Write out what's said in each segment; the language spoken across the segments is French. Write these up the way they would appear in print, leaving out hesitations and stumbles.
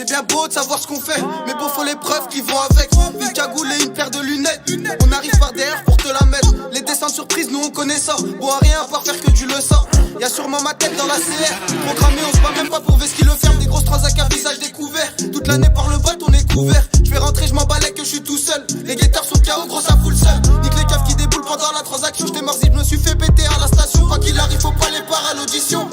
C'est bien beau de savoir ce qu'on fait, mais bon faut les preuves qui vont avec. Une cagoule et une paire de lunettes, on arrive par derrière pour te la mettre. Les descentes surprises, nous on connaît ça. Bon à rien à part faire que du le sang. Y'a sûrement ma tête dans la CR. Programmé, on se bat même pas pour ver ce qu'il le ferme. Des grosses transacs à visage découvert. Toute l'année par le bas, on est couvert. Je vais rentrer, je m'emballais que je suis tout seul. Les guetteurs sont KO, gros ça fout le seul. Nique les keufs qui déboulent pendant la transaction. J'étais marzi, je me suis fait péter à la station. Quoi qu'il arrive, faut pas les part à l'audition.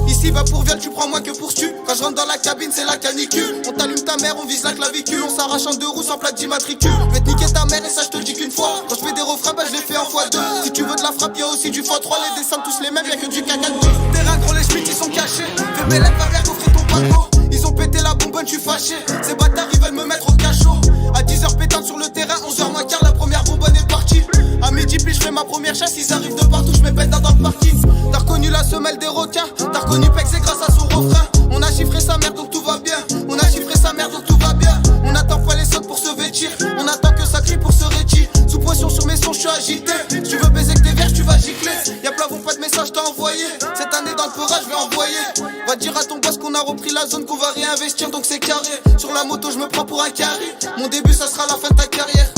Ici va pour viol, tu prends moins que pour stu. Quand je rentre dans la cabine, c'est la canicule. On t'allume ta mère, on vise la clavicule. On s'arrache en deux roues sans plaque d'immatricule. Je vais te niquer ta mère et ça je te le dis qu'une fois. Quand je fais des refrains, bah je les fais en x2. Si tu veux de la frappe, y'a aussi du x3. Les dessins tous les mêmes, y'a que du caca de terrain gros, les schmitts ils sont cachés. Fais belle va faire coffrer ton bateau. Ils ont pété la bonbonne, je suis fâché. Ces bâtards ils veulent me mettre au cachot. À 10h pétante sur le terrain, 11h moins quart, la première bonbonne est partie. À midi puis je fais ma première chasse, ils arrivent de partout, je me pète dans le parking. T'as reconnu la semelle des requins, t'as reconnu Pex c'est grâce à son refrain. On a chiffré sa mère donc tout va bien. On a chiffré sa mère donc tout va bien. On attend pas les sautes pour se vêtir. On attend que ça crie pour se retirer. Sous pression sur mes sons, je suis agité. Si tu veux baiser que tes verges, tu vas gicler. Y'a plafond, pas de message, t'as envoyé. Cette année dans le peurage, je vais envoyer. Va dire à ton boss qu'on a repris la zone, qu'on va réinvestir donc c'est carré. Sur la moto, je me prends pour un carré. Mon début, ça sera la fin de ta carrière.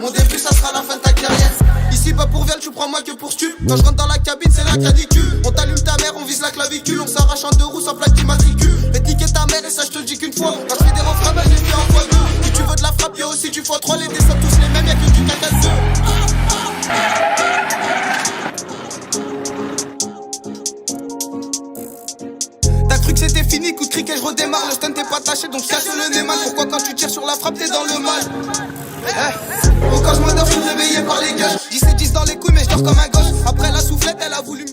Mon début ça sera la fin de ta carrière. Ici pas pour viol, tu prends moi que pour stup. Quand je rentre dans la cabine c'est la canicule. On t'allume ta mère, on vise la clavicule. On s'arrache en deux roues sans plaque d'immatricule. Vais te niquer ta mère et ça je te le dis qu'une fois. Quand je fais des refrains bah je les fais en x2. Si tu veux de la frappe y'a aussi du x3. Les dessins tous les mêmes, y'a que du caca de T'as cru que c'était fini, coup de cric et je redémarre. Le stun t'es pas taché donc je casse le nez mal. Pourquoi quand tu tires sur la frappe t'es dans le mal? Quand je m'endors, je suis réveillé par les gueules. 10 et 10 dans les couilles, mais je dors comme un gosse. Après la soufflette, elle a voulu me